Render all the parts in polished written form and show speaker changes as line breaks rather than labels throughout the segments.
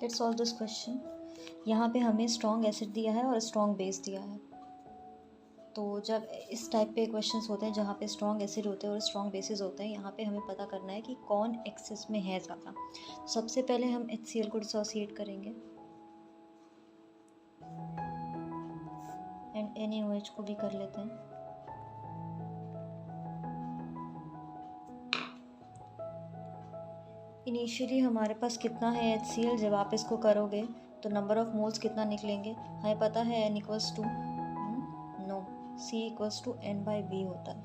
Let's solve this question. यहाँ पे हमें स्ट्रॉन्ग एसिड दिया है और स्ट्रॉन्ग बेस दिया है। तो जब इस टाइप के क्वेश्चंस होते हैं जहाँ पे स्ट्रॉन्ग एसिड होते हैं और स्ट्रॉन्ग बेसिस होते हैं, यहाँ पे हमें पता करना है कि कौन एक्सेस में है ज़्यादा। तो सबसे पहले हम HCl को डिसोसिएट करेंगे एंड NaOH को भी कर लेते हैं। इनिशियली हमारे पास कितना है HCl, जब आप इसको करोगे तो नंबर ऑफ मोल्स कितना निकलेंगे, हमें पता है N equals to C equals to N/V होता है,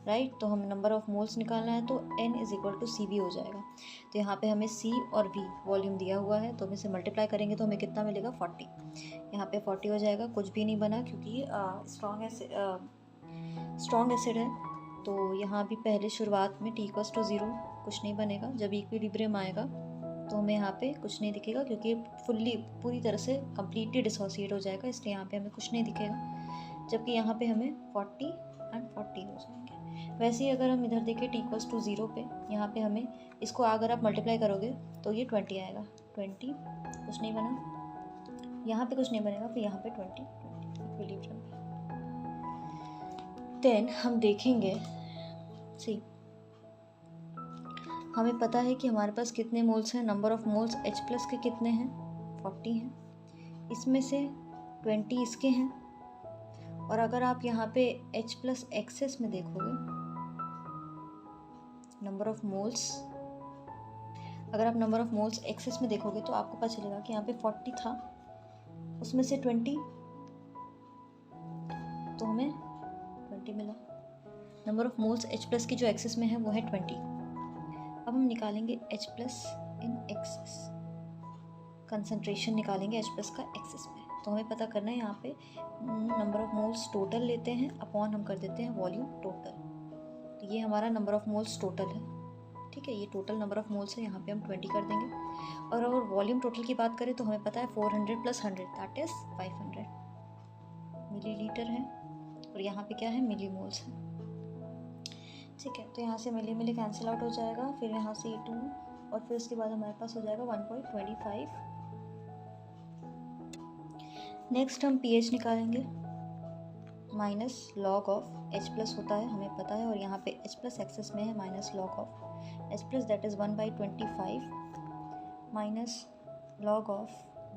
राइट। तो हमें नंबर ऑफ मोल्स निकालना है तो N is equal to CV हो जाएगा। तो यहाँ पे हमें C और V वॉल्यूम दिया हुआ है, तो हम इसे मल्टीप्लाई करेंगे तो हमें कितना मिलेगा 40। यहाँ पे 40 हो जाएगा, कुछ भी नहीं बना क्योंकि स्ट्रॉन्ग एसिड है। तो यहाँ भी पहले शुरुआत में T इक्वल्स टू 0 कुछ नहीं बनेगा। जब इक्विलिब्रियम आएगा तो हमें यहाँ पे कुछ नहीं दिखेगा क्योंकि पूरी तरह से कम्प्लीटली डिसोसिएट हो जाएगा, इसलिए यहाँ पे हमें कुछ नहीं दिखेगा। जबकि यहाँ पे हमें 40 एंड 40 हो जाएंगे। वैसे ही अगर हम इधर देखें T इक्वल्स टू 0 पे, यहाँ पे हमें इसको अगर आप मल्टीप्लाई करोगे तो ये 20 आएगा। 20 कुछ नहीं बना, यहाँ पे कुछ नहीं बनेगा, फिर यहाँ पे 20 इक्विलिब्रियम। देन हम देखेंगे, सी हमें पता है कि हमारे पास कितने मोल्स हैं। Number of moles H plus के कितने हैं, 40 हैं। इसमें से 20 इसके हैं। और अगर आप यहाँ पे H प्लस एक्सेस में देखोगे नंबर ऑफ मोल्स, अगर आप नंबर ऑफ मोल्स एक्सेस में देखोगे तो आपको पता चलेगा कि यहाँ पे 40 था, उसमें से 20, तो हमें 20 मिला। Number of moles H plus की जो एक्सेस में है वो है 20। अब हम निकालेंगे H plus in excess, concentration निकालेंगे H प्लस का एक्सेस में। तो हमें पता करना है यहाँ पे नंबर ऑफ मोल्स टोटल लेते हैं अपॉन हम कर देते हैं वॉल्यूम टोटल। तो ये हमारा नंबर ऑफ मोल्स टोटल है, ठीक है। ये टोटल नंबर ऑफ मोल्स है, यहाँ पे हम 20 कर देंगे। और अगर वॉल्यूम टोटल की बात करें तो हमें पता है 400 प्लस 100 दैट इज 500 मिलीलीटर है, और यहाँ पे क्या है, मिली मोल्स है, ठीक है। तो यहाँ से मिली कैंसिल आउट हो जाएगा, फिर यहाँ से 2 और फिर उसके बाद हमारे पास हो जाएगा 1.25। नेक्स्ट हम pH निकालेंगे, minus log of H plus होता है हमें पता है, और यहाँ पे H प्लस एक्सेस में है minus log of H plus that is 1/25 minus log of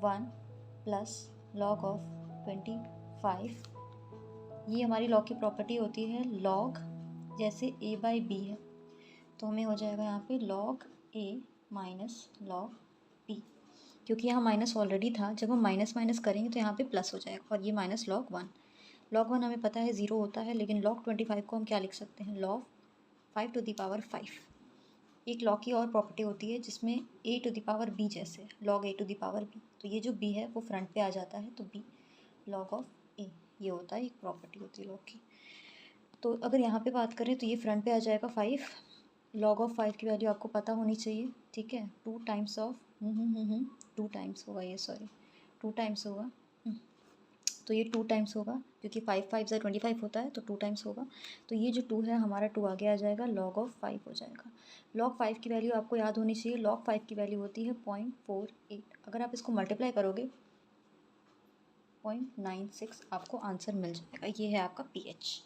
1 plus log of 25। ये हमारी लॉग की प्रॉपर्टी होती है, लॉग जैसे A/B है, तो हमें हो जाएगा यहाँ पे log A minus log B, क्योंकि यहाँ माइनस ऑलरेडी था, जब हम माइनस माइनस करेंगे तो यहाँ पे प्लस हो जाएगा, और ये माइनस log 1। log 1 हमें पता है 0 होता है, लेकिन log 25 को हम क्या लिख सकते हैं, log 5 to the power 5। एक log की और प्रॉपर्टी होती है जिसमें A to the power B जैसे, log A to the power B, तो ये जो B है वो फ्रंट पे आ जाता है, तो B log of A ये होता है, एक प्रॉपर्टी होती है log की। तो अगर यहाँ पे बात करें तो ये फ्रंट पे आ जाएगा 5, log ऑफ 5 की वैल्यू आपको पता होनी चाहिए, ठीक है। 2 टाइम्स ऑफ 2 टाइम्स होगा ये, सॉरी 2 टाइम्स होगा, तो ये 2 टाइम्स होगा क्योंकि 5 5 से 25 होता है, तो 2 टाइम्स होगा। तो ये जो 2 है हमारा 2 आगे आ जाएगा, log ऑफ 5 हो जाएगा। log 5 की वैल्यू आपको याद होनी चाहिए, log 5 की वैल्यू होती है 0.48। अगर आप इसको मल्टीप्लाई करोगे 0.96 आपको आंसर मिल जाएगा। ये है आपका pH।